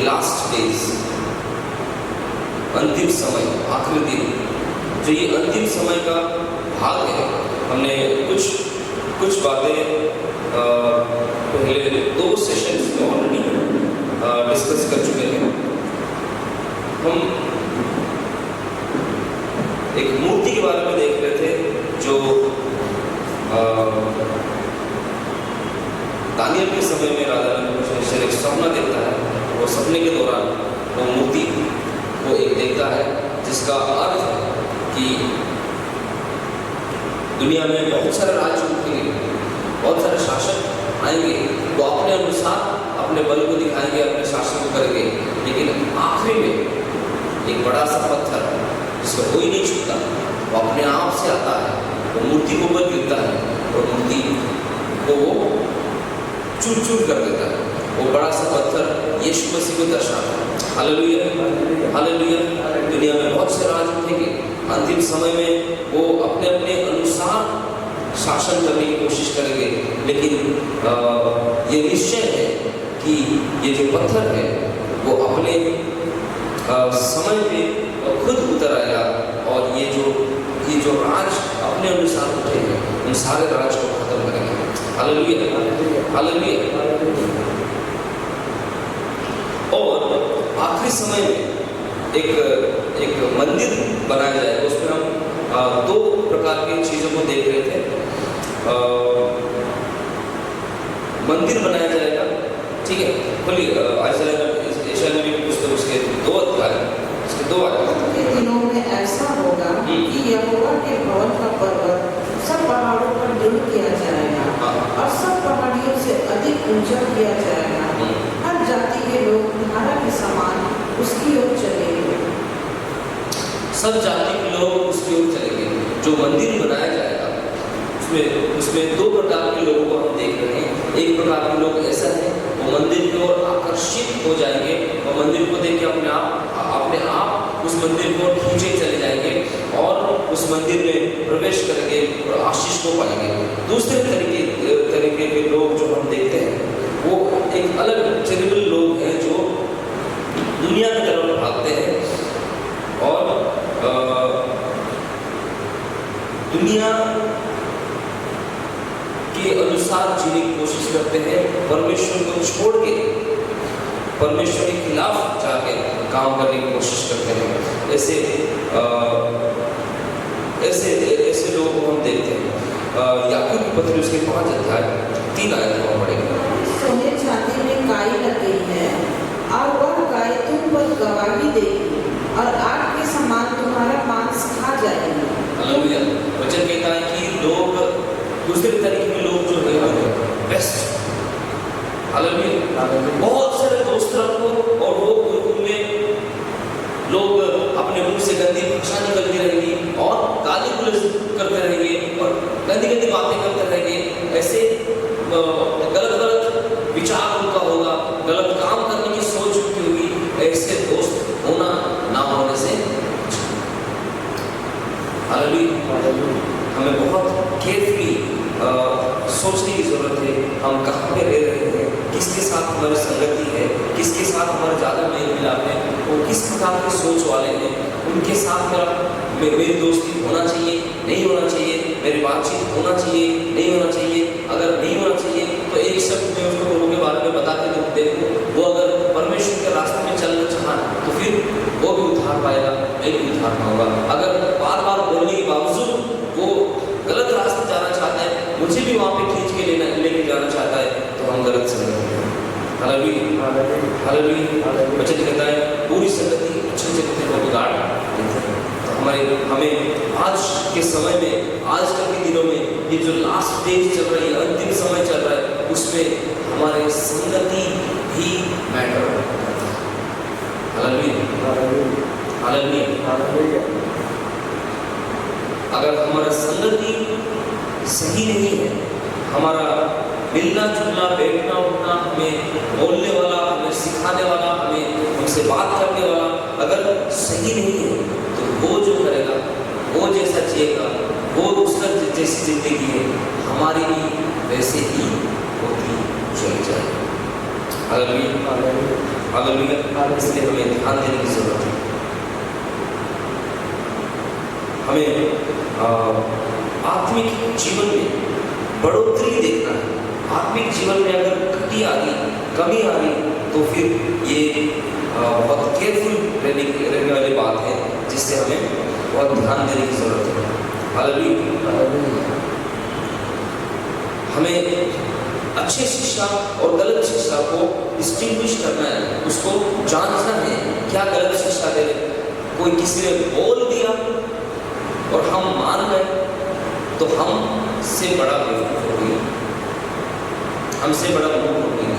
Last days, अंतिम समय, आखिरी दिन, जो ये अंतिम समय का भाग है, हमने कुछ बातें पहले 2 सेशंस में ऑलरेडी डिस्कस कर चुके हैं। हम एक मूर्ति के बारे में देख रहे थे जो दानियल के समय में राजा नेबूकदनेस्सर एक सपना देखता है। वो सपने के दौरान वो मूर्ति को एक देखता है जिसका अर्थ है कि दुनिया में बहुत सारे राज्य उठेंगे, बहुत सारे शासक आएंगे, वो अपने अनुसार अपने बल को दिखाएंगे, अपने शासन को करेंगे, लेकिन आखिरी में एक बड़ा सा पत्थर जिसको कोई नहीं छूता, वो अपने आप से आता है, वो मूर्ति को ऊपर गिरता है और मूर्ति को वो चूर चूर कर देता है। वो बड़ा सा पत्थर यीशु मसीह को दर्शाता है। Hallelujah, hallelujah. दुनिया में बहुत से राज उठेंगे, अंतिम समय में वो अपने अपने अनुसार शासन करने की कोशिश करेंगे, लेकिन ये निश्चय है कि ये जो पत्थर है वो अपने समय पे खुद उतर आएगा और ये जो राज अपने अनुसार उठेंगे उन सारे राज को खत्म करेंगे। Hallelujah, hallelujah. और आखिरी समय में एक मंदिर बनाया जाएगा। उसमें हम 2 प्रकार की चीज़ों को देख रहे थे। मंदिर बनाया जाएगा, ठीक है। खोलिए यशायाह नबी की पुस्तक, उसके 2 अध्याय, उसके 2 अध्याय। के दिनों में ऐसा होगा कि यहोवा के भवन का पर्वत सब पहाड़ों पर दृढ़ किया जाएगा और सब पहाड़ियों से अधिक ऊंचा किया जाएगा। हर जाति के लोग धारा के समान उसकी ओर चलेंगे। सब जाति के लोग उसकी ओर चलेंगे। जो मंदिर बनाया जाएगा उसमें 2 प्रकार के लोगों को हम देख रहे हैं। एक प्रकार के लोग ऐसा है वो मंदिर की ओर आकर्षित हो जाएंगे और मंदिर को देख के अपने आप उस मंदिर को खींचे चले जाएंगे और उस मंदिर में प्रवेश करेंगे और आशीष को पाएंगे। दूसरे तरीके के लोग जो हम देखते हैं वो एक अलग टेरिबल लोग हैं जो दुनिया की तरफ भागते हैं और दुनिया के अनुसार जीने की कोशिश करते हैं, परमेश्वर को छोड़ के परमेश्वर के खिलाफ जाके काम करने की कोशिश करते हैं। ऐसे लोगों को हम देखते हैं। याकूब की पत्री उसके 5 अध्याय 3 आयत को पढ़ेंगे। सोने चांदी में काई लग गई है और वह काई तुम पर गवाही देगी और आग के समान तुम्हारा मांस खा जाएगी। हालेलुया। वचन कहता है कि लोग दूसरे तरीके के लोग जो है बेस्ट, हालेलुया, बहुत सारे दोस्त रखो और वो गुरुकुल में लोग अपने मुंह से गंदी भाषा निकलती रहेगी और गाली गलौज करते रहेंगे और गंदी गंदी बातें करते रहेंगे। ऐसे गलत विचार उनका होगा, गलत काम करने की सोच उनकी होगी। ऐसे दोस्त होना ना होने से हालेलुया। हमें बहुत केयरफुली सोचने की जरूरत है। हम कहाँ पे रह रहे हैं, किसके साथ हमारी संगति है, किसके साथ हमारा ज़्यादा मेल मिलाप है, वो किस प्रकार के सोच वाले हैं, उनके साथ मेरी दोस्ती होना चाहिए, नहीं होना चाहिए, मेरी बातचीत होना चाहिए, नहीं होना चाहिए। अगर नहीं होना चाहिए तो एक शब्द में उसको लोगों के बारे में बता के देखो, वो अगर परमेश्वर के रास्ते में चलना चाहा तो फिर वो भी उद्धार पाएगा, मैं भी उद्धार पाऊंगा। अगर बार बार बोलने के बावजूद वो गलत रास्ते जाना चाहता है, मुझे भी वहाँ पे खींच के लेके जाना चाहता है, तो हम गलत संगति हैं। Hallelujah, hallelujah. वचन कहता है पूरी संगति अच्छी संगति को बिगाड़ देती है। तो हमें आज के समय में, आजकल के दिनों में, ये जो लास्ट डेज चल रही है, अंतिम समय चल रहा है, उसमें हमारे संगति भी मैटर करता है। Hallelujah, hallelujah. अगर हमारा संगति सही नहीं है, हमारा मिलना जुलना, बैठना उठना, हमें बोलने वाला, हमें सिखाने वाला, हमें हमसे बात करने वाला अगर सही नहीं है, तो वो जो करेगा, वो जैसा जिएगा, वो उसका जैसी जिंदगी है, हमारी भी वैसे ही होती चली जाएगी। Hallelujah, hallelujah. इसलिए हमें ध्यान देने की जरूरत है। हमें आत्मिक जीवन में बढ़ोतरी देखना है। आत्मिक जीवन में अगर घटी आ रही, कमी आ रही, तो फिर ये बहुत केयरफुल रहने वाली बात है, जिससे हमें बहुत ध्यान देने की जरूरत है। हालेलुया। हमें अच्छे शिक्षा और गलत शिक्षा को डिस्टिंग्विश करना है, उसको जांचना है। क्या गलत शिक्षा दे रहे? कोई किसी ने बोल दिया और हम मान गए, तो हमसे बड़ा बेवकूफ हो गया, हमसे बड़ा मूर्ख हो गया।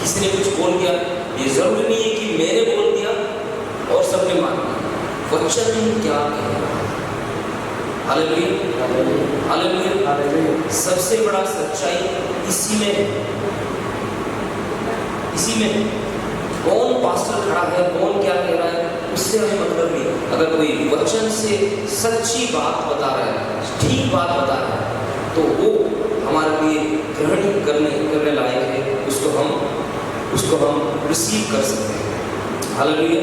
किसी ने कुछ बोल दिया, ये जरूरी नहीं है कि मैंने बोल दिया और सबने मान लिया। वचन क्या कह रहा है? Hallelujah, hallelujah. सबसे बड़ा सच्चाई इसी में है, इसी में। कौन पास्टर खड़ा है, कौन क्या कह रहा है, उससे हमें मतलब नहीं। अगर कोई वचन से सच्ची बात बता रहा है, ठीक बात बता रहा है, तो वो हमारे लिए ग्रहण करने लायक है। उसको हम रिसीव कर सकते हैं। Hallelujah,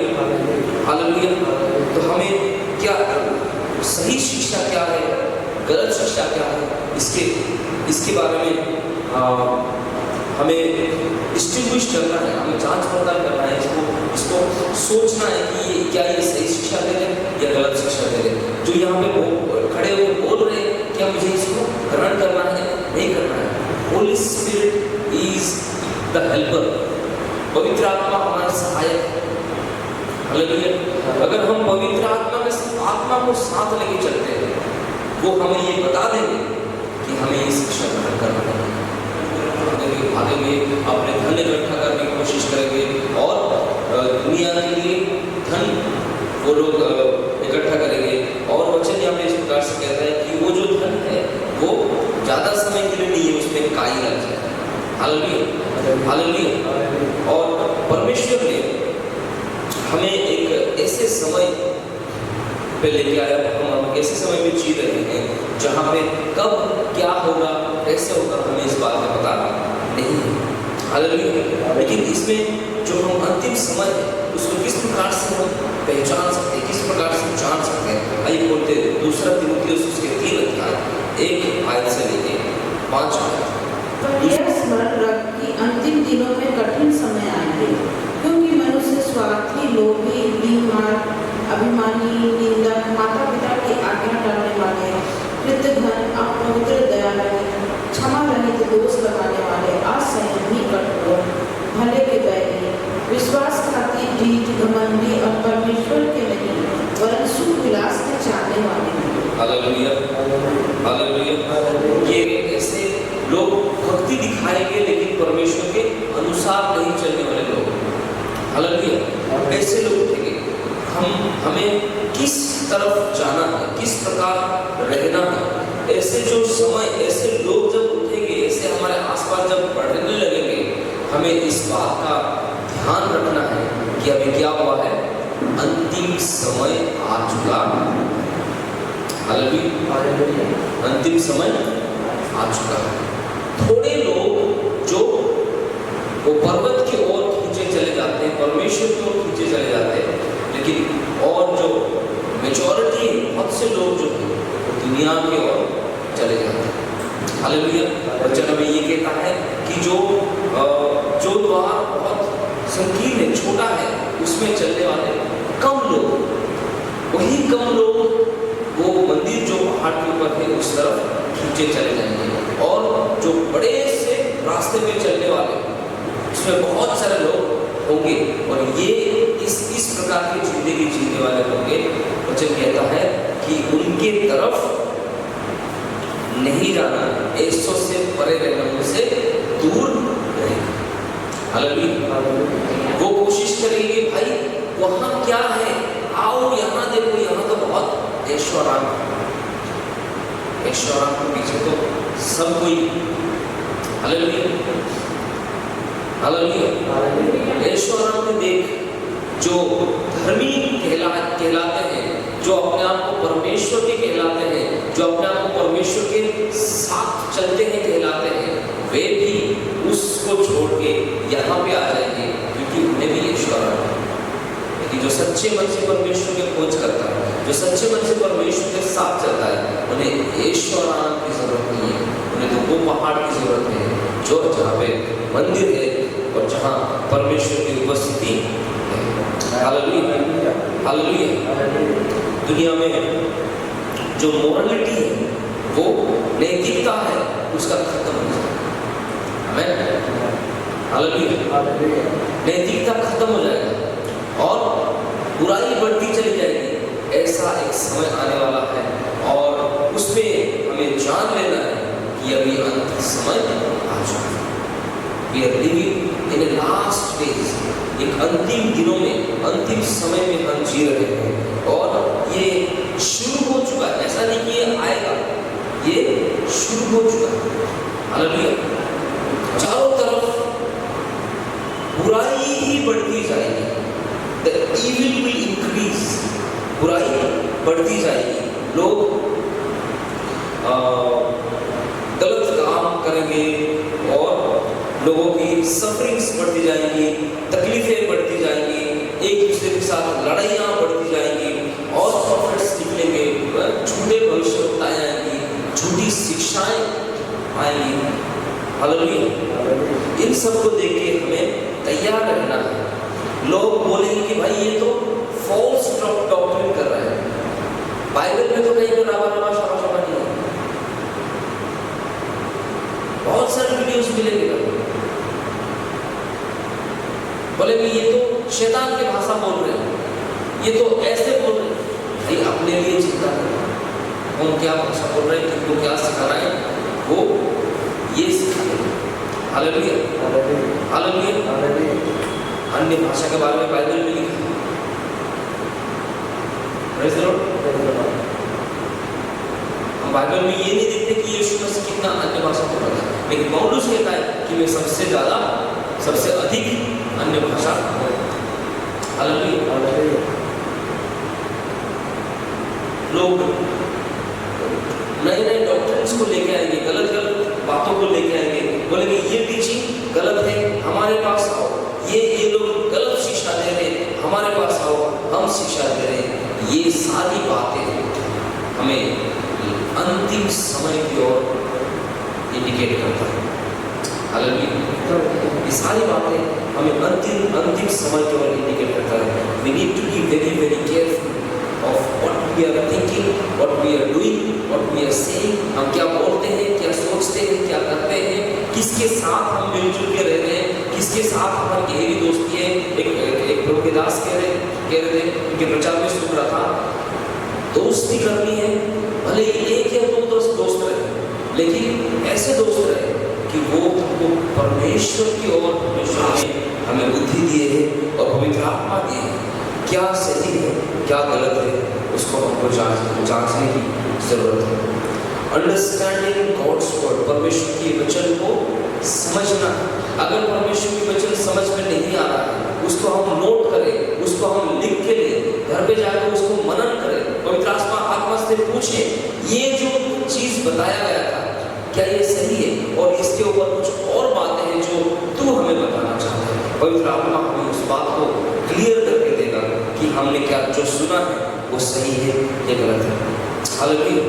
hallelujah. तो हमें क्या सही शिक्षा क्या है, गलत शिक्षा क्या है, इसके बारे में हमें डिस्टिंग्विश करना है, हमें जांच पड़ताल करना है। इसको सोचना है कि क्या ये सही शिक्षा दे रहे या गलत शिक्षा दे रहे। जो यहाँ पे खड़े हुए बोल रहे हैं, क्या मुझे इसको ग्रहण करना है, नहीं करना है? Holi spirit is the helper. पवित्र आत्मा हमारा सहायक है। हालेलुया। अगर हम पवित्र आत्मा को साथ लेके चलते हैं, वो हमें ये बता देंगे कि हमें ये शिक्षा ग्रहण करना है। भागेंगे, अपने धन इकट्ठा करने की कोशिश करेंगे, और दुनिया के लिए धन वो लोग इकट्ठा करेंगे। और वचन यहाँ पे इस प्रकार से कहता है कि वो जो धन है वो ज्यादा समय के लिए नहीं है, उसमें काई लग जाए। Hallelujah, hallelujah. और परमेश्वर ने हमें एक ऐसे समय पे लेके आया, हम ऐसे समय में जी रहे हैं जहाँ पे कब क्या होगा, कैसे होगा, हमें इस बात का पता नहीं है। हालेलुया। लेकिन इसमें जो हम अंतिम समय है, उसको किस प्रकार से हम पहचान सकते हैं, किस प्रकार से जान सकते हैं? आइए बोलते हैं 2 तीमुथियुस उसके 3 अध्याय 1 आयत से लेके 5 आयत। पर यह स्मरण रख कि अंतिम दिनों में कठिन समय आएंगे, क्योंकि मनुष्य स्वार्थी, लोभी, बीमार, अभिमानी, निंदक, माता पिता की आज्ञा टालने वाले, कृतघ्न, अपवित्र, दयालु, क्षमा रहित, दोष लगाने वाले, असंयमी, कठोर, भले के बैरी, विश्वासघाती, ढीठ, घमंडी और परमेश्वर के नहीं वरन सुख विलास के चाहने वाले हैं। Hallelujah, hallelujah. ये ऐसे लोग भक्ति दिखाएंगे लेकिन परमेश्वर के अनुसार नहीं चलने वाले लोग। हालेलुया। ऐसे लोग उठेंगे। हमें किस तरफ जाना है, किस प्रकार रहना है। ऐसे जो समय, ऐसे लोग जब उठेंगे, ऐसे हमारे आसपास जब बढ़ने लगेंगे, हमें इस बात का ध्यान रखना है कि अभी क्या हुआ है, अंतिम समय आ चुका। हालेलुया, अंतिम समय आ चुका है। थोड़े लोग जो वो पर्वत की ओर खींचे चले जाते हैं, परमेश्वर की ओर खींचे चले जाते हैं, लेकिन और जो मेजॉरिटी, बहुत से लोग जो है दुनिया की ओर चले जाते हैं। हालेलुया। वचन हमें ये कहता है कि जो द्वार बहुत संकीर्ण है, छोटा है, उसमें चलने वाले कम लोग, वही कम लोग वो मंदिर जो पहाड़ के ऊपर है उस तरफ खींचे चले जाएंगे। और जो बड़े से रास्ते पे चलने वाले, उसमें बहुत सारे लोग होंगे, और ये इस प्रकार की जिंदगी जीने वाले होंगे। वचन कहता है कि उनके तरफ नहीं जाना, ऐसों से परे रहना, उनसे दूर रहना। हालेलुया। वो कोशिश करेंगे, भाई वहाँ क्या है, आओ यहाँ देखो, यहाँ तो बहुत ऐशोआराम के पीछे तो सब कोई। Hallelujah, hallelujah. ऐशोआराम में देख, जो धर्मी कहलाते हैं, जो अपने आप को परमेश्वर के कहलाते हैं, जो अपने आप को परमेश्वर के साथ चलते हैं कहलाते हैं, वे भी उसको छोड़ के यहाँ यहाँ पे आ जाएंगे क्योंकि उन्हें भी ईश्वर है। लेकिन जो सच्चे मन से परमेश्वर की खोज करता है, जो सच्चे मन से परमेश्वर के साथ चलता है, उन्हें ईश्वरान की जरूरत नहीं है। उन्हें तो वो पहाड़ की जरूरत है जो जहाँ पे मंदिर है और जहाँ परमेश्वर की उपस्थिति है। Hallelujah, hallelujah. दुनिया में जो मोरालिटी है, वो नैतिकता है, उसका खत्म हो जाएगा। आमीन, हालेलुया। नैतिकता खत्म हो जाएगा और बुराई बढ़ती चली जाएगी। ऐसा एक समय आने वाला है और उसमें हमें जान लेना है कि अभी अंत समय आ चुका है। We are living in the last days, एक अंतिम दिनों में, अंतिम समय में हम जी रहे हैं और ये शुरू हो चुका है। ऐसा नहीं कि ये आएगा, ये शुरू हो चुका है। हालेलुया। चारों तरफ बुराई ही बढ़ती जाएगी। The evil will increase, बुराई बढ़ती जाएगी। लोग गलत काम करेंगे और लोगों की सफरिंग्स बढ़ती जाएंगी, तकलीफें बढ़ती जाएंगी, एक दूसरे के साथ लड़ाइयाँ बढ़ती जाएंगी और प्रॉफिट्स निकलेंगे, झूठे भविष्यवाणी आएंगी, झूठी शिक्षाएं आएंगी। हालेलुया। इन सब को देख के हमें तैयार रहना है। लोग बोलेंगे कि भाई ये तो फॉल्स डॉक्ट्रिन कर रहा है, बाइबल में तो कहीं पर रामा शाबा नहीं है। बहुत सारे वीडियोस मिलेंगे, बोलेंगे ये तो शैतान की भाषा बोल रहे हैं, ये तो ऐसे बोल रहे हैं। भाई अपने लिए चिंता करो, कौन क्या भाषा बोल रहे हैं, किनको क्या सिखा रहे हैं, वो ये सिखा रहे हैं। Hallelujah, hallelujah. अन्य भाषा के बारे में बाइबल में लिखा है। Praise the Lord. हम बाइबल में ये नहीं देखते कि यीशु मसीह कितना अन्य भाषा बोल रहा है, लेकिन पौलुस कहता है कि मैं सबसे ज्यादा, सबसे अधिक अन्य भाषा। हालेलुया। लोग नए नए डॉक्ट्रिन्स को लेके आएंगे, गलत गलत बातों को लेके आएंगे, बोलेंगे ये टीचिंग गलत है, हमारे पास आओ। ये लोग गलत शिक्षा दे रहे हैं, हमारे पास आओ, हम शिक्षा दे रहे हैं। ये सारी बातें हमें अंतिम समय की ओर इंडिकेट करता है। हालेलुया। ये सारी बातें हमें अंतिम समय की ओर इंडिकेट करता है। We need to be very very careful of what we are thinking, what we are doing, what we are saying। हम क्या बोलते हैं, क्या सोचते हैं, क्या करते हैं, किसके साथ हम मिलजुल के रह रहे हैं, किसके साथ हमारी गहरी दोस्ती है। एक प्रभु के दास कह रहे थे, उनके प्रचार में सुन रहा था, दोस्ती करनी है, भले एक या दो दोस्त रहे, लेकिन ऐसे दोस्त रहे कि वो हमको परमेश्वर की ओर, परमेश्वर ने हमें बुद्धि दिए है और पवित्र आत्मा दिए है। क्या सही है, क्या गलत है, उसको हमको जांचने की जरूरत है। अंडरस्टैंडिंग गॉड्स वर्ड, परमेश्वर के वचन को समझना। अगर परमेश्वर के वचन समझ में नहीं आ रहा है, उसको हम नोट करें, उसको हम लिख के लें, घर पे जाकर उसको मनन करें, पवित्र आत्मा से पूछें ये जो चीज बताया गया था क्या ये सही है, और इसके ऊपर कुछ और बातें हैं जो तू हमें बताना चाहता है। पवित्र आत्मा हमें उस बात को क्लियर करके देगा कि हमने क्या जो सुना है वो सही है या गलत है। हालेलुया।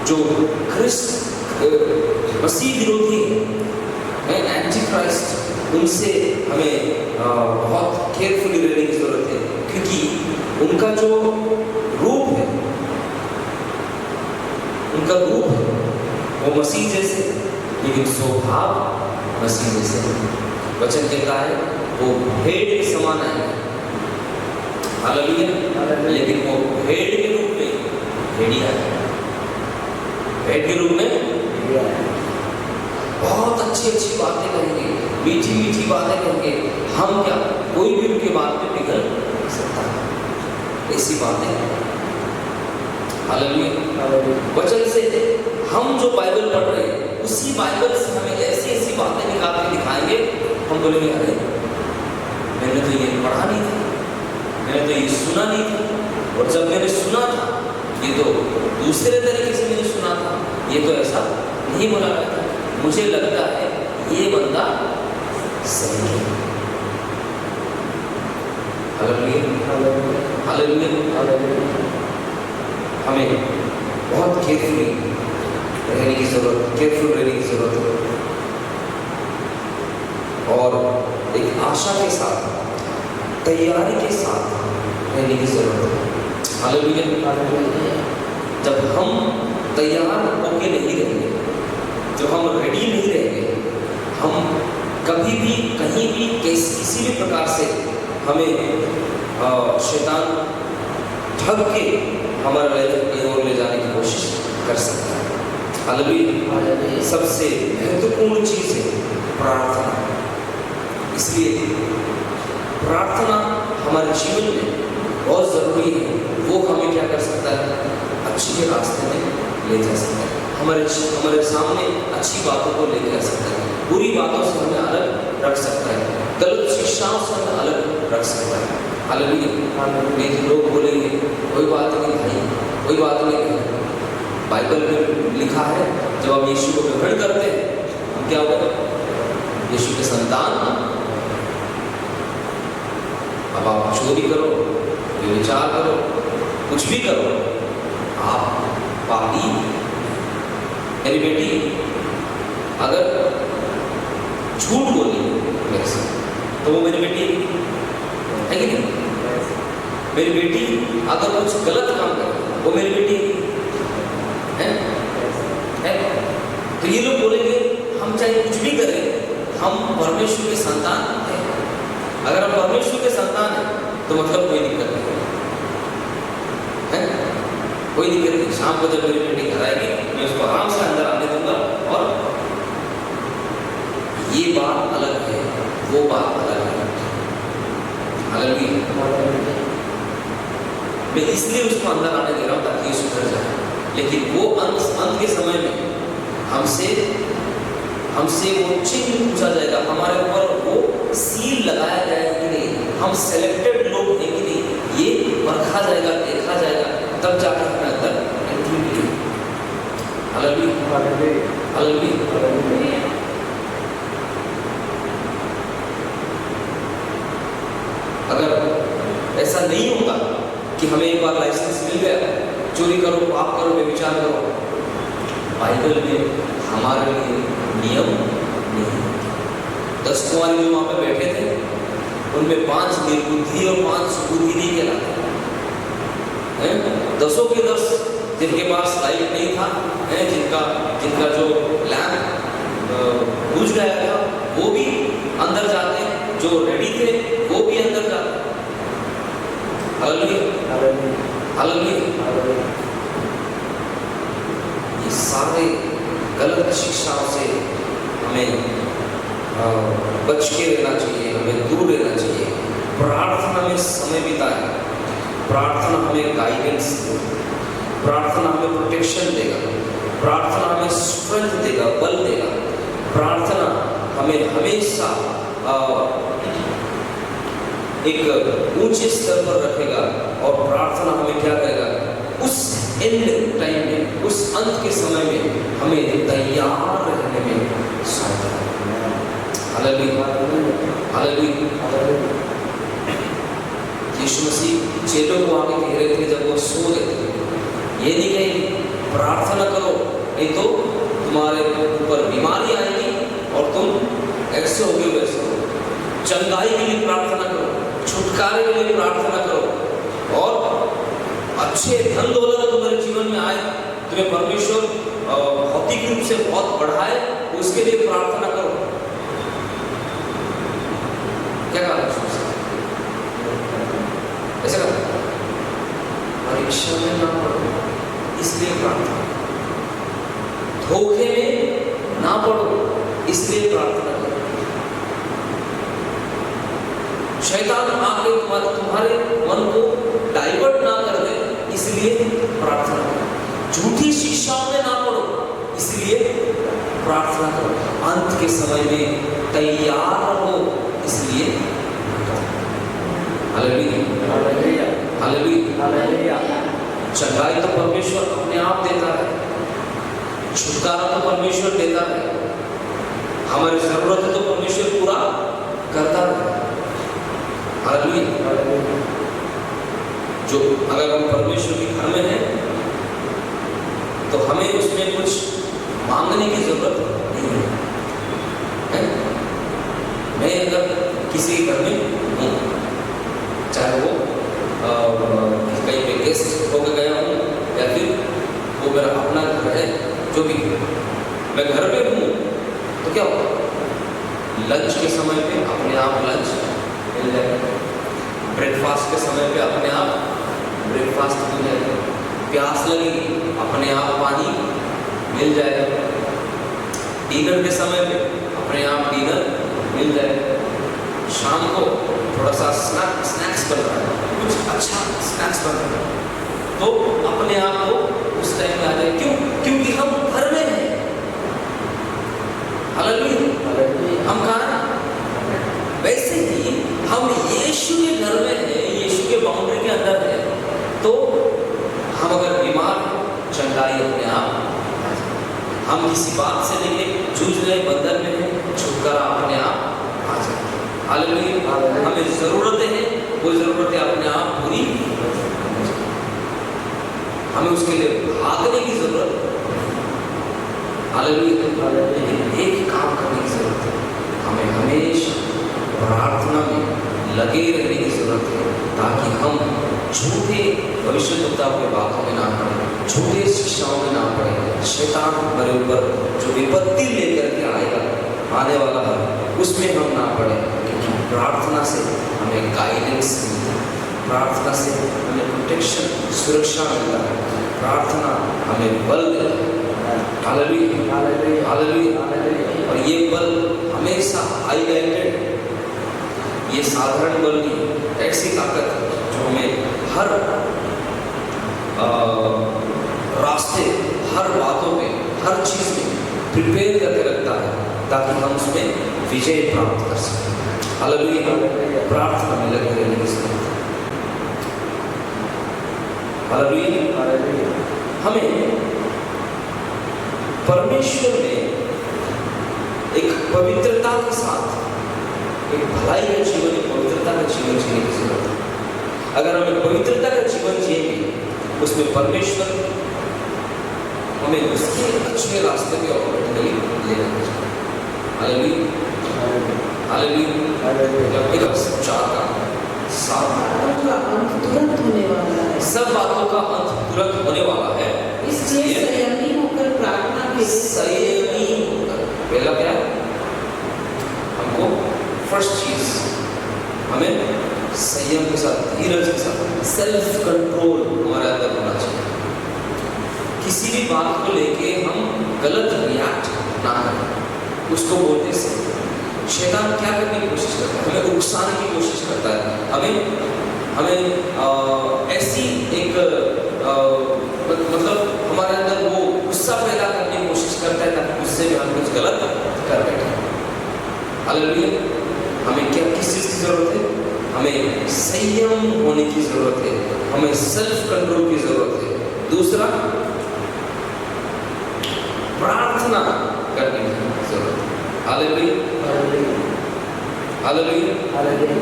जो ख्रिस्त मसीह विरोधी है, एंटी क्राइस्ट, उनसे हमें बहुत केयरफुली रहने की जरूरत है, क्योंकि उनका जो रूप है, उनका रूप है वो मसीह जैसे, लेकिन स्वभाव मसीह जैसे है। वचन कहता है वो भेड़ के समान है। हालेलुया। लेकिन वो भेड़ के रूप में भेड़िया है, भेड़ के रूप में बहुत अच्छी अच्छी बातें कहेंगे, मीठी मीठी बातें कहेंगे। हम क्या, कोई भी उनकी बात में पिघल सकता है, ऐसी बातें। हालेलुया। वचन से हम जो बाइबल पढ़ रहे हैं, उसी बाइबल से हमें ऐसी ऐसी बातें निकाल के दिखाएंगे, हम बोलेंगे अरे मैंने तो ये पढ़ा नहीं था, मैंने तो ये सुना नहीं था, और जब मैंने सुना था ये तो दूसरे तरीके से मैंने सुना था, ये तो ऐसा नहीं बोला गया था। मुझे लगता है ये बंदा सही किया। हालेलुया। हमें बहुत केयरफुल रहने की जरूरत है और एक आशा के साथ, तैयारी के साथ रहने की जरूरत है। हालेलुया। जब हम तैयार होके नहीं रहेंगे, जब हम रेडी नहीं रहेंगे, हम कभी भी कहीं भी किसी भी प्रकार से हमें शैतान ठग के हमारा कहीं और ले जाने की कोशिश कर सकता है। हालेलुया। सबसे महत्वपूर्ण चीज है प्रार्थना। इसलिए प्रार्थना हमारे जीवन में बहुत जरूरी है। वो हमें क्या कर सकता है? अच्छी के रास्ते में ले जा सकता है, हमारे सामने अच्छी बातों को लेके आ सकता है, बुरी बातों से हमें अलग रख सकता है, गलत शिक्षाओं से हमें अलग रख सकता है। हालेलुया। नहीं लोग बोलेंगे कोई बात नहीं भाई, कोई बात नहीं। बाइबल में लिखा है जब हम यीशु को ग्रहण करते हैं हम क्या होगा? यीशु के संतान। अब आप चोरी करो, व्यभिचार करो, कुछ भी करो, आप पापी। मेरी बेटी अगर झूठ बोली मेरे से तो वो मेरी बेटी है कि नहीं? मेरी बेटी अगर कुछ गलत काम करे वो मेरी बेटी है? तो ये लोग बोलेंगे हम चाहे कुछ भी करें हम परमेश्वर के संतान हैं। अगर हम परमेश्वर के संतान हैं तो मतलब कोई दिक्कत नहीं है, कोई दिक्कत नहीं। शाम को जब मेरी बेटी घर आएगी मैं उसको आराम से अंदर आने दूंगा और ये बात अलग है, वो बात अलग है। हालेलुया। मैं इसलिए उसको अंदर आने दे रहा हूँ ताकि ये सुधर जाए, लेकिन वो अंत के समय में हमसे वो चिन्ह पूछा जाएगा, हमारे ऊपर वो सील लगाया जाएगा कि नहीं, हम सेलेक्टेड लोग हैं कि नहीं, ये परखा जाएगा, देखा जाएगा, तब जाकर हमें अंदर एंट्री मिलेगी। हालेलुया। हालेलुया। अगर ऐसा नहीं होता कि हमें एक बार लाइसेंस मिल गया, चोरी करो, पाप करो, व्यभिचार करो, बाइबल में हमारे लिए नियम नहीं। 10 कुंवारी जो वहाँ पे बैठे थे उनमें 5 निर्बुद्धि और 5 सुबुद्धि नहीं कहलाते हैं। 10 के 10 जिनके पास लाइट नहीं था, जिनका जो लैंप बुझ गया था वो भी अंदर जाते, जो रेडी थे वो भी अंदर जाते। हालेलुया। हालेलुया। ये सारे गलत शिक्षाओं से हमें बच के रहना चाहिए, हमें दूर रहना चाहिए। प्रार्थना में समय बिताएं, प्रार्थना हमें गाइडेंस देगा, प्रार्थना हमें प्रोटेक्शन देगा, प्रार्थना हमें स्ट्रेंथ देगा, बल देगा। प्रार्थना हमें हमेशा एक ऊंचे स्तर पर रखेगा और प्रार्थना हमें क्या करेगा? उस एंड टाइम में, उस अंत के समय में हमें तैयार रहने में सहायता करेगा। हालेलुया। हालेलुया। यीशु मसीह चेलों को आगे कह रहे थे जब वो सो रहे थे, ये नहीं कहेंगे प्रार्थना करो नहीं तो तुम्हारे ऊपर बीमारी आएगी और तुम ऐसे हो गए वैसे हो। चंगाई के लिए प्रार्थना करो, छुटकारे के लिए प्रार्थना करो और अच्छे धन दौलत तुम्हारे जीवन में आए, तुम्हें परमेश्वर भौतिक रूप से बहुत बढ़ाए, उसके लिए प्रार्थना करो। क्या कहा ऐसा कहा? परीक्षा में ना पढ़ो इसलिए प्रार्थना, धोखे में ना पढ़ो इसलिए प्रार्थना करो। शैतान आके तुम्हारे मन को डाइवर्ट ना कर दे इसलिए प्रार्थना करो। झूठी शिक्षाओं में ना पढ़ो इसलिए प्रार्थना करो। अंत के समय में तैयार हो इसलिए। हालेलुया। हालेलुया। चंगाई तो परमेश्वर अपने आप देता है, छुटकारा तो परमेश्वर देता है, हमारी जरूरत है तो परमेश्वर पूरा हालेलुया। जो अगर हम परमेश्वर के घर में हैं तो हमें उसमें कुछ मांगने की जरूरत नहीं है। मैं अगर किसी के घर में हूँ, चाहे वो कहीं पे गेस्ट होकर गया हूँ या फिर वो मेरा अपना घर है, जो भी मैं घर में हूँ, तो क्या होगा? लंच के समय पे अपने आप लंच मिल जाएगा, ब्रेकफास्ट के समय पे अपने आप ब्रेकफास्ट मिल जाएगा, प्यास लगेगी अपने आप पानी मिल जाएगा, डिनर के समय पे अपने आप डिनर मिल जाएगा, शाम को थोड़ा सा स्नैक्स बन रहा है, कुछ अच्छा स्नैक्स बन रहा है, तो अपने आप को उस टाइम में आ जाए। क्यों? क्योंकि हम घर में हैं। हालेलुया। हम कहाँ? वैसे ही हम यीशु के घर में हैं, यीशु के बाउंड्री के अंदर हैं, तो हम अगर बीमार हैं, चंगाई अपने आप, हम किसी बात से लेके जूझ रहे बंधन में हैं, छुटकारा अपने आप आ जाए। हालेलुया। हमें जरूरतें हैं, वो जरूरतें अपने आप पूरी, हमें उसके लिए भागने की जरूरत। हालेलुया। लेकिन एक ही काम करने की जरूरत है, हमें हमेशा प्रार्थना में लगे रहने की जरूरत है, ताकि हम झूठे भविष्यद्वक्ताओं के बातों में ना पड़े, झूठे शिक्षाओं में ना पड़े। शैतान हमारे ऊपर जो विपत्ति लेकर के आएगा, आने वाला है, उसमें हम ना पड़े, क्योंकि प्रार्थना से हमें गाइडेंस मिलता है, प्रार्थना से हमें प्रोटेक्शन, सुरक्षा मिलता है, प्रार्थना हमें बल देता है। Hallelujah, hallelujah. और ये बल हमेशा हाईलाइटेड, ये साधारण बल नहीं, ऐसी ताकत जो हमें हर रास्ते, हर बातों में, हर चीज में प्रिपेयर करके रखता है, ताकि हम उसमें विजय प्राप्त कर सकें। हालेलुया। प्रार्थना में लगे रहने की जरूरत है। हालेलुया। हमें परमेश्वर में एक पवित्रता के साथ, एक भलाई का जीवन, एक पवित्रता का जीवन जीने की जरूरत है। अगर हमें पवित्रता का जीवन जिएंगे, उसमें परमेश्वर हमें उसके अच्छे रास्ते पे ऑटोमेटिकली ले जाएगा। Hallelujah, hallelujah. एक 4 का 7 का अंत तुरंत होने वाला है, सब बातों का अंत तुरंत होने वाला है, इसलिए संयमी होकर प्रार्थना के लिए संयमी होकर। पहला क्या है? हमको फर्स्ट चीज, हमें संयम के साथ, धीरज के साथ, सेल्फ कंट्रोल हमारे अंदर होना चाहिए। किसी भी बात को लेके हम गलत रिएक्ट ना करें। उसको बोलते से शैतान क्या करने की कोशिश करता है? हमें उकसाने की कोशिश करता है, हमें ऐसी एक मतलब हमारे अंदर वो गुस्सा पैदा करने की कोशिश करता है, ताकि गुस्से में हम कुछ गलत कर बैठे। हालेलुया। हमें क्या, किस चीज की जरूरत है? हमें संयम होने की जरूरत है, हमें सेल्फ कंट्रोल की जरूरत है। दूसरा, प्रार्थना करने की जरूरत है। Hallelujah, hallelujah, hallelujah.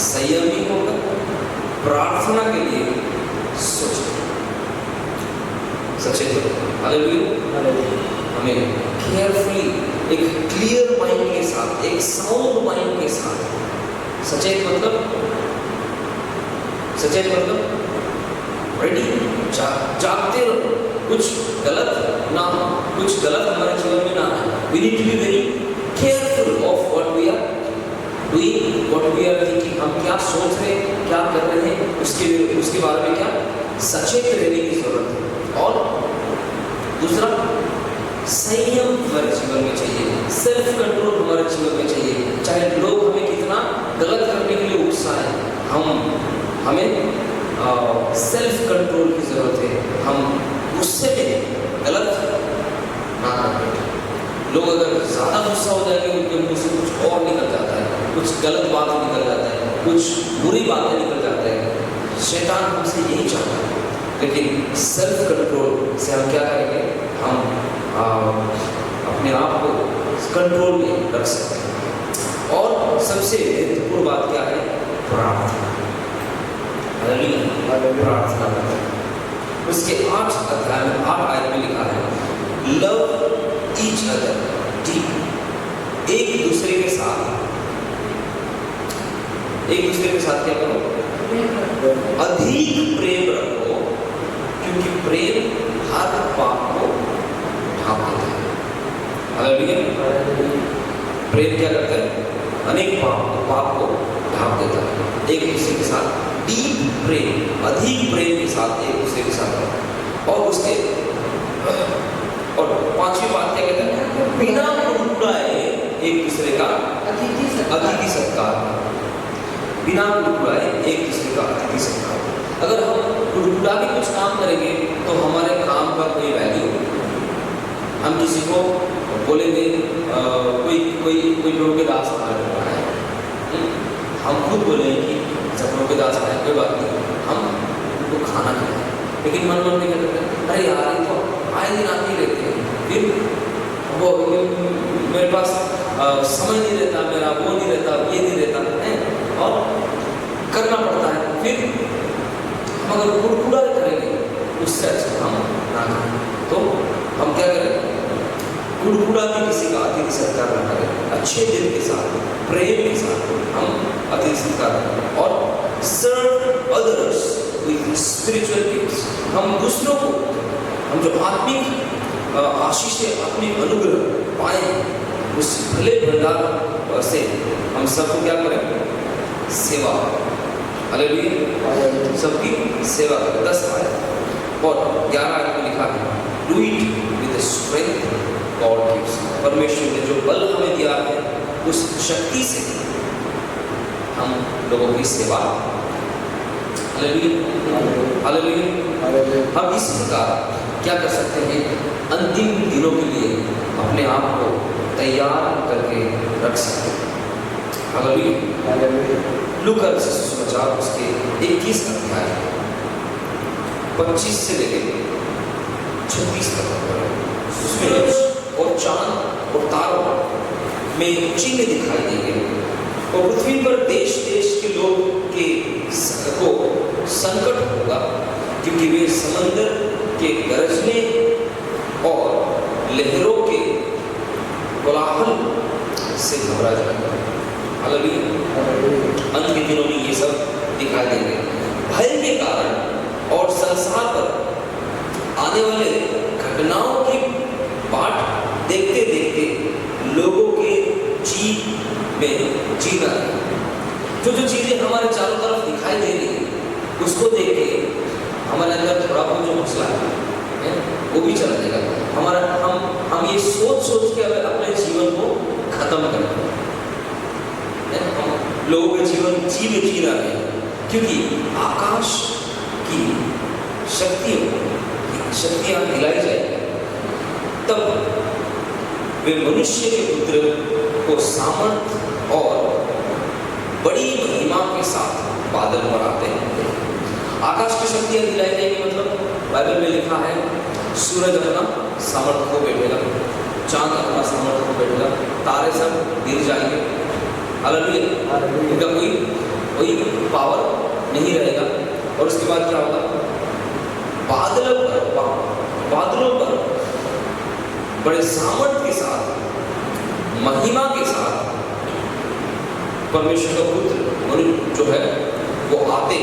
संयमी होकर प्रार्थना के लिए सोचें, सचेत हो। हालेलुया। हमें केयरफुली, एक क्लियर माइंड के साथ, एक साउंड माइंड के साथ, सचेत मतलब रेडी, जागते रहो, कुछ गलत ना हो, कुछ गलत हमारे जीवन में ना आए। We need to be very careful of what we are doing, what we are thinking. हम क्या सोच रहे हैं, क्या कर रहे हैं, उसके बारे में क्या सचेत रहने की जरूरत है। और दूसरा, संयम हमारे जीवन में चाहिए, सेल्फ कंट्रोल हमारे जीवन में चाहिए। चाहे लोग हमें कितना गलत करने के लिए उकसाएं, हमें सेल्फ कंट्रोल की जरूरत है। हम गुस्से में गलत ना करें। लोग अगर ज्यादा गुस्सा हो जाएंगे, उनके मुंह से कुछ और निकल जाता है, कुछ गलत बात निकल जाता है, कुछ बुरी बातें निकल जाते हैं। शैतान हमसे यही चाहता है, लेकिन सेल्फ कंट्रोल से हम क्या करेंगे? हम अपने आप को कंट्रोल में रख सकते हैं। और सबसे महत्वपूर्ण बात क्या है? प्रार्थना। हालेलुया, प्रार्थना करते हैं। उसके 8 अध्याय में 8 आयत में लिखा है, लव ईच अदर डीप, एक दूसरे के साथ क्या करो? अधिक प्रेम रखो, क्योंकि प्रेम हर पाप को ढांप देता है। हालेलुया, प्रेम क्या करता है? अनेक पाप को ढांप देता है। एक दूसरे के साथ डीप प्रेम, अधिक प्रेम के साथ एक दूसरे के साथ। और उसके और 5वीं बात क्या कहते हैं? बिना कुड़कुड़ाए एक दूसरे का अतिथि सत्कार, बिना कुड़कुड़ाए एक दूसरे का अतिथि सत्कार। अगर हम कुड़कुड़ा के कुछ काम करेंगे तो हमारे काम का कोई वैल्यू, हम किसी को बोलेंगे कोई प्रभु के दास हमारे घर आए, हम खुद बोलेंगे कि प्रभु के दास आए, कोई बात नहीं, हम उनको खाना खिलाएं, लेकिन मन में क्या करते हैं? अरे यार, ये तो आए दिन आते ही रहते हैं, फिर वो मेरे पास समय नहीं रहता, मेरा वो नहीं रहता, ये नहीं रहता है, और करना पड़ता है। फिर हम अगर कुड़कुड़ा करेंगे उससे अच्छा हम ना करें, तो हम क्या करें? कुड़कुड़ा भी किसी का अतिथि सत्कार ना करें, अच्छे दिल के साथ, प्रेम के साथ हम अतिथि सत्कार करें। और serve others with spiritual gifts, हम दूसरों को, हम जो आत्मिक आशीषें, आत्मिक अनुग्रह पाए, उस भले भंडार से हम सबको क्या करें? सेवा। हालेलुया, सबकी सेवा करें। 10 आयत और 11 आयत में लिखा है, do it with strength God gives, परमेश्वर ने जो बल हमें दिया है उस शक्ति से हम लोगों की सेवा। Hallelujah, hallelujah. हम इस प्रकार क्या कर सकते हैं? अंतिम दिनों के लिए अपने आप को तैयार करके रख सकते हैं। हालेलुया। लूका सुसमाचार उसके 21 अध्याय 25 से लेकर 36 तक, उसमें और चांद और तारों में चिन्ह दिखाई देंगे, और पृथ्वी पर देश देश के लोग को संकट होगा, क्योंकि वे समंदर के गरजने और लहरों के कोलाहल से घबरा जाएंगे। हालेलुया, अंत के दिनों में ये सब दिखाई देंगे। भय के कारण और संसार पर आने वाले घटनाओं की बाट देखते देखते लोगों के जीव में जीना, जो चीजें हमारे चारों तरफ दिखाई दे रही उसको देख के हमारे अंदर थोड़ा बहुत जो हौसला है वो भी चला जाएगा। हम ये सोच के अपने जीवन को खत्म कर दें, हम लोगों के जीवन जी रहे हैं, क्योंकि आकाश की शक्तियां हिलाई जाएगी, तब वे मनुष्य के पुत्र को सामर्थ और बड़ी महिमा के साथ बादल पर आते हैं। आकाश की शक्तियां हिलाई जाएगी, मतलब बाइबल में लिखा है सूरज अपना सामर्थ को बैठेगा, चांद अपना सामर्थ को बैठेगा, तारे सब गिर जाएंगे। हालेलुया, इनका कोई पावर नहीं रहेगा। और उसके बाद क्या होगा? बादलों पर बड़े सामर्थ के साथ, महिमा के साथ परमेश्वर का पुत्र मनुष्य जो है वो आते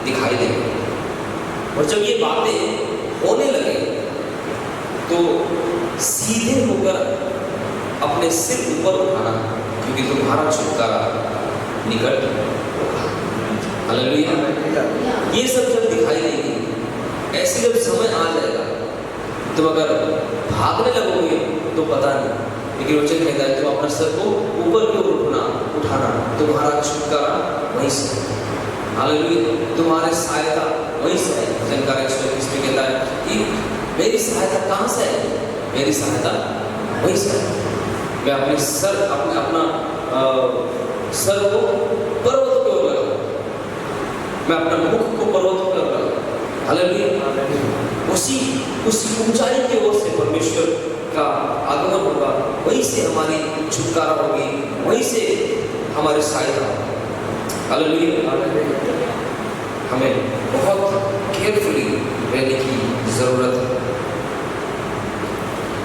दिखाई देंगे। और जब ये बातें होने लगे तो सीधे होकर अपने सिर ऊपर उठाना, क्योंकि तुम्हारा छुटकारा निकट होगा। हालेलुया। ये सब जब दिखाई देगी, ऐसे जब समय आ जाएगा, तुम अगर भागने लगोगे तो पता नहीं, लेकिन वचन कहता है तुम अपना सर को ऊपर की ओर उठाना, तुम्हारा छुटकारा वहीं से। हालेलुया, तुम्हारी सहायता वहीं से है। वचन का 121 में कहता है कि मेरी सहायता कहाँ से है? मेरी सहायता वहीं से है। मैं अपने अपना सर को पर्वत पे लगाऊं, मैं अपना मुख को पर्वत पे लगाऊं। हालेलुया, उसी ऊंचाई की ओर से परमेश्वर का आगमन होगा, वहीं से हमारी छुटकारा होगी, वहीं से हमारी सहायता होगी। हालेलुया। हमें बहुत केयरफुली रहने की जरूरत है।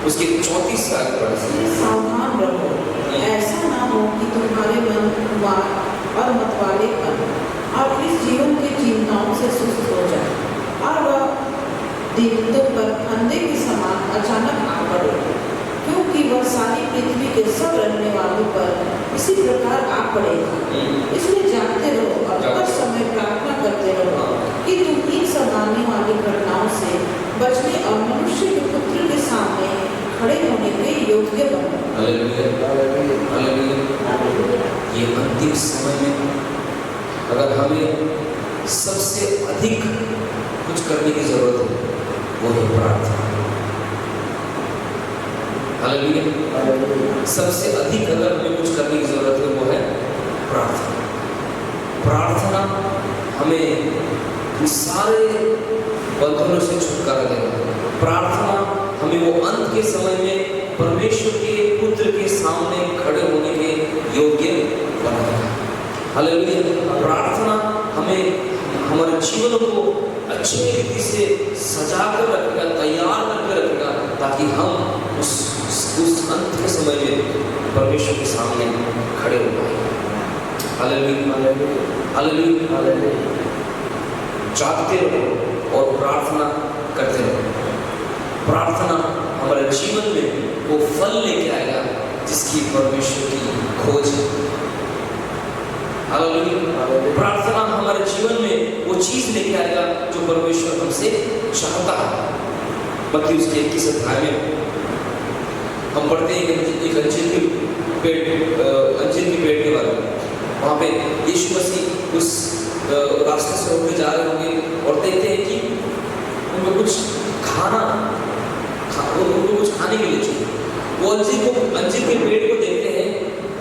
उसके 34 से आगे बढ़े, सावधान रहो, ऐसा ना हो कि तुम्हारे मन और मतवालेपन और इस जीवन की चिंताओं से सुस्त हो जाए और वह दिन तुम पर फंदे के समान अचानक आ पड़े, क्योंकि वह सारी पृथ्वी के सब रहने वालों पर इसी प्रकार आ पड़ेगा। इसलिए जानते रहो और हर समय प्रार्थना करते रहो कि तुम इन सब आने वाली घटनाओं से बचने और मनुष्य के पुत्र के सामने खड़े होने के योग्य बनो। Hallelujah, hallelujah. ये अंतिम समय में अगर हमें सबसे अधिक कुछ करने की जरूरत है, वो है प्रार्थना। हालेलुया। सबसे अधिक अगर हमें कुछ करने की जरूरत है, वो है प्रार्थना। प्रार्थना हमें सारे बंधनों से छुटकारा देगा। प्रार्थना हमें वो अंत के समय में परमेश्वर के पुत्र के सामने खड़े होने के योग्य बनाएगा। हालेलुया। प्रार्थना हमें हमारे जीवन को अच्छी रीति से सजा कर रखेगा, तैयार करके रखेगा, ताकि हम उस अंत के समय में परमेश्वर के सामने खड़े हो पाए। Hallelujah, hallelujah. जागते रहो और प्रार्थना करते रहो। प्रार्थना हमारे जीवन में वो फल लेके आएगा जिसकी परमेश्वर की खोज है। हालेलुया। प्रार्थना हमारे जीवन में वो चीज लेके आएगा जो परमेश्वर हमसे चाहता है। मत्ती उसके 21 अध्याय में हम पढ़ते हैं कि एक अंजीर के पेड़ के बारे में। वहाँ पे यीशु मसीह उस रास्ते से होकर जा रहे होंगे और देखते हैं कि उनको कुछ खाने के लिए चाहिए। वो अंजीर के पेड़ को देखते हैं,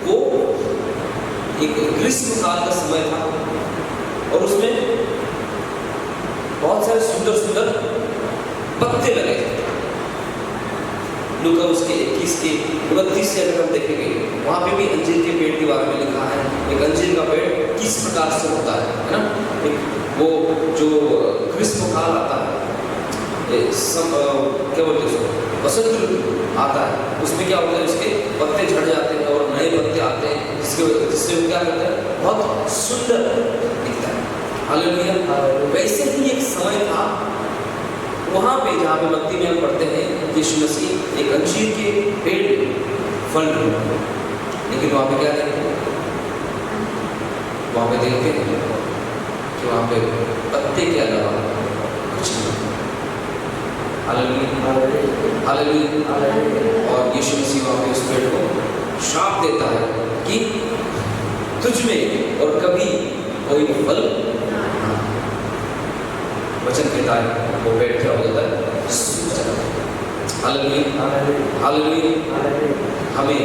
वो एक ग्रीष्म काल का समय था और उसमें बहुत सारे सुंदर सुंदर पत्ते लगे थे। लूका उसके 21 के 29 से अगर हम देखेंगे, वहाँ पे भी अंजीर के पेड़ के बारे में लिखा है। एक अंजीर का पेड़ किस प्रकार से होता है ना? वो जो ग्रीष्म काल आता है, क्या बोलते हैं उसको, बसंत ऋतु आता है, उसमें क्या होता है, उसके पत्ते झड़ जाते हैं और नए पत्ते आते हैं, जिससे वो क्या करते हैं, बहुत सुंदर दिखता है। हालेलुया। वैसे ही एक समय था वहाँ पे जहाँ पे मत्ती में हम पढ़ते हैं यीशु मसीह एक अंजीर के पेड़ फल ढूंढते, लेकिन वहाँ पे क्या देखते हैं, वहाँ पे देखते हैं कि वहाँ पे पत्ते के अलावा कुछ नहीं। Hallelujah, hallelujah. और यीशु मसीह वहाँ पे उस पेड़ को श्राप देता है कि तुझ में और कभी कोई फल। वचन कहता है वो पेड़ क्या हो जाता है, सूख जाता है। Hallelujah, hallelujah. हमें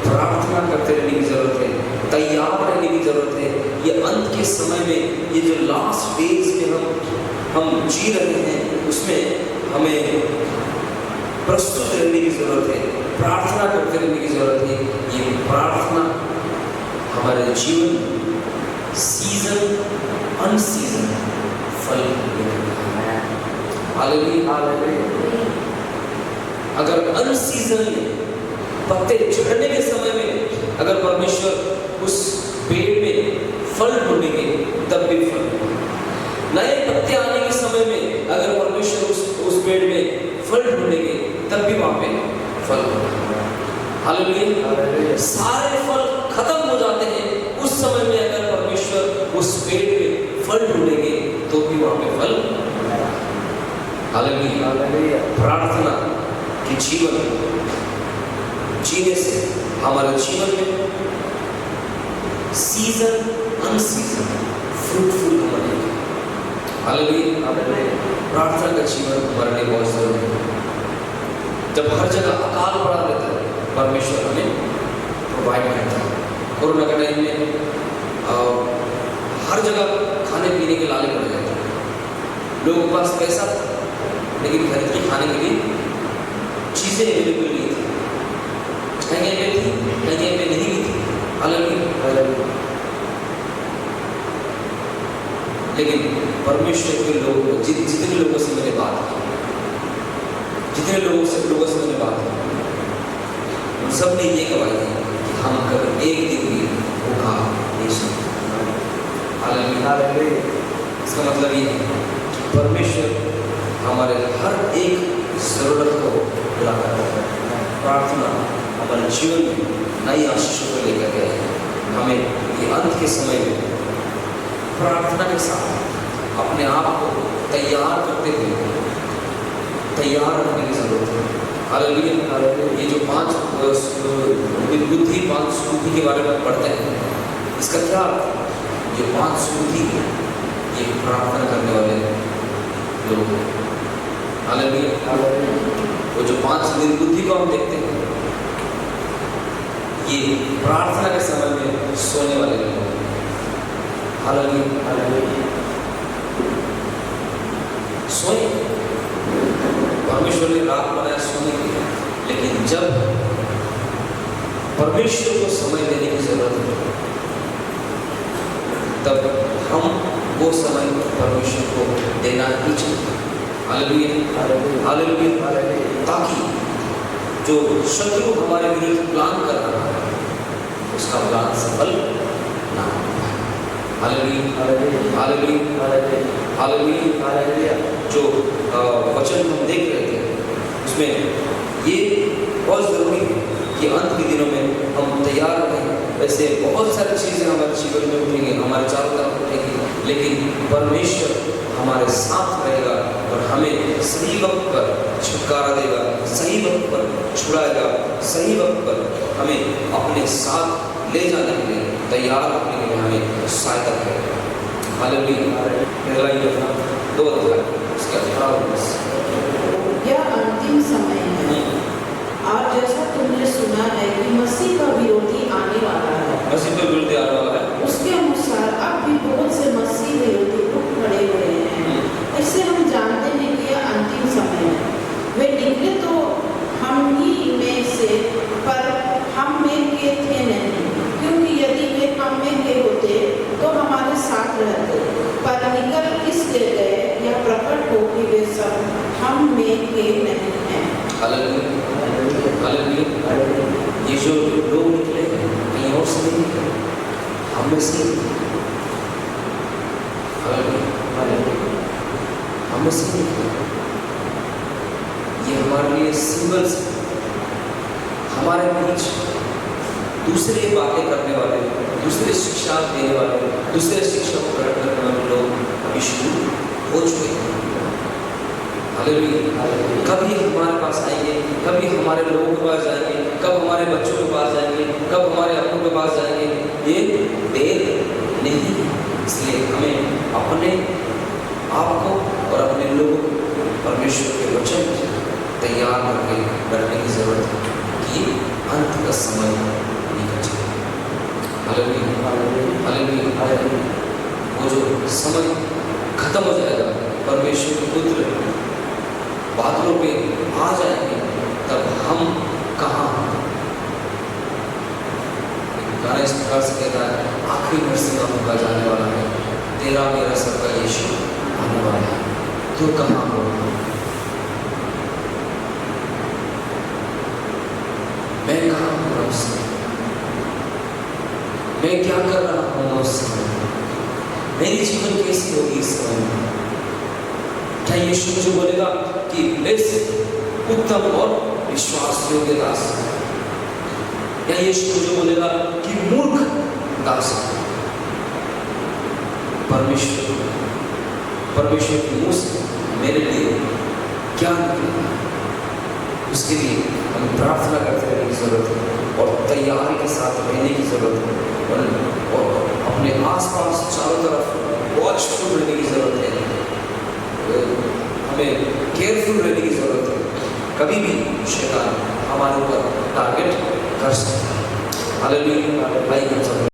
प्रार्थना करते रहने की जरूरत है, तैयार रहने की जरूरत है। ये अंत के समय में, ये जो लास्ट डेज में हम जी रहे हैं, उसमें हमें प्रस्तुत रहने की जरूरत है, प्रार्थना करते रहने की जरूरत है। ये प्रार्थना हमारे जीवन सीजन अनसीजन फल देगा। हालेलुया। अगर अनसीजन में पत्ते झड़ने के समय में अगर परमेश्वर उस पेड़ में फल ढूंढेंगे, तब भी फल। नए पत्ते आने के समय में अगर परमेश्वर उस पेड़ में फल ढूंढेंगे, तब भी वहां पे फल होगा। हालेलुया। सारे फल खत्म हो जाते हैं, उस समय में अगर परमेश्वर उस पेड़ में फल ढूंढेंगे, तो भी वहां पे फल। हालेलुया। प्रार्थना के जीवन जीने से हमारे जीवन में सीजन अनसीजन फ्रूटफुल बनेगा। हालेलुया। प्रार्थना का जीवन हमारे लिए बहुत जरूरी है। जब हर जगह अकाल पड़ा रहता है, परमेश्वर हमें प्रोवाइड करता है। कोरोना के टाइम में हर जगह खाने पीने के लाले पड़ जाते हैं। लोगों के पास पैसा था, लेकिन खरीद के खाने के लिए चीज़ें अवेलेबल नहीं थी। कहीं पे थी, कहीं पे नहीं भी थी। हालेलुया। लेकिन परमेश्वर के लोग जितने लोगों से मैंने बात की, जितने लोगों से मैंने बात की, उन सब ने ये गवाही दी कि हम कभी एक दिन भी भूखा नहीं सोएंगे। हालेलुया। इसका मतलब ये है कि परमेश्वर हमारे हर एक जरूरत को पूरा करता है। प्रार्थना हमारे जीवन में नई आशीषों को लेकर गए हैं। हमें ये अंत के समय में प्रार्थना के साथ अपने आप को तैयार करते हुए तैयार रखने की जरूरत है। हालेलुया। ये जो 5 बुद्धि 5 सुबुद्धि के बारे में पढ़ते हैं, इसका क्या अर्थ है? ये 5 सुबुद्धि ये प्रार्थना करने वाले लोग हैं। हालेलुया। वो जो 5 निर्बुद्धि को हम देखते हैं, ये प्रार्थना के समय में सोने वाले लोग हैं। हालेलुया। सोए, परमेश्वर ने रात बनाया सोने के लिए, लेकिन जब परमेश्वर को समय देने की जरूरत है, तब हम वो समय परमेश्वर को देना ही चाहिए। हालेलुया। हालेलुया। ताकि जो शत्रु हमारे विरुद्ध प्लान कर रहा है, उसका प्लान सफल ना हो। हालेलुया। हालेलुया। हालेलुया। जो वचन हम देख रहे थे, उसमें ये बहुत ज़रूरी है कि अंत के दिनों में हम तैयार रहें। वैसे बहुत सारी चीज़ें हमारे जीवन में उठेंगी, हमारे चारों तरफ उठेंगी, लेकिन परमेश्वर हमारे साथ रहेगा और हमें सही वक्त पर छुटकारा देगा, सही वक्त पर छुड़ाएगा, सही वक्त पर हमें अपने साथ ले जाने के लिए, तैयार रखने के लिए हमें सहायता करेगा। हालेलुया। पहला ये था 2 अध्याय, उसके 18-19। यह अंतिम समय है, और जैसा तुमने सुना है कि मसीह का विरोधी आने वाला है, मसीह का विरोधी आने वाला है, उसके अनुसार अब भी बहुत से मसीह विरोधी उठ खड़े हुए हैं। इससे हम जानते हैं कि यह अंतिम समय है। वे निकले तो हम ही में से, पर हम में के थे नहीं, क्योंकि यदि वे हम में के होते तो हमारे साथ रहते, पर निकल इसलिए गए या प्रकट हो कि वे सब हम में के नहीं हैं। हालेलुया। हालेलुया। ये जो लोग निकले हैं, कहीं और से नहीं निकले, हम में से हम में से निकले। ये हमारे लिए सिंबल्स, हमारे बीच दूसरे बातें करने वाले, दूसरे शिक्षा देने वाले, दूसरे शिक्षा को प्रकट करने वाले लोग अभी शुरू हो चुके हैं। हालेलुया। कभी हमारे पास आएंगे, कभी हमारे लोगों के पास जाएंगे, कब हमारे बच्चों के पास जाएंगे, कब हमारे अपनों के पास जाएंगे, ये देर नहीं है। इसलिए हमें अपने आप को और अपने लोगों को परमेश्वर के वचन तैयार करके रखने की जरूरत है कि अंत का समय निकल जाए। हालेलुया। हालेलुया। वो जो समय खत्म हो जाएगा, परमेश्वर के पुत्र बादलों पे आ जाएंगे, तब हम कहाँ? गाना इस प्रकार से कहता है, आखिरी नरसिंहा होगा जाने वाला है, तेरा मेरा सबका यीशु आने वाला है, तो कहाँ हो? मैं कहाँ हूँ उस समय? मैं क्या कर रहा हूँ उस समय? मेरी जीवन कैसी होगी इस समय में? क्या यीशु मुझे बोलेगा कि बेस्ट उत्तम और विश्वास योग्य दास, या यीशु मुझे बोलेगा कि मूर्ख दास? परमेश्वर के मुंह से मेरे लिए क्या निकलेगा? उसके लिए हमें प्रार्थना करते रहने की जरूरत है और तैयारी के साथ रहने की जरूरत है और अपने आसपास चारों तरफ वॉचफुल रहने की जरूरत है। हमें केयरफुल रहने की जरूरत है। कभी भी शैतान हमारे ऊपर टारगेट कर सकता है। हालेलुया।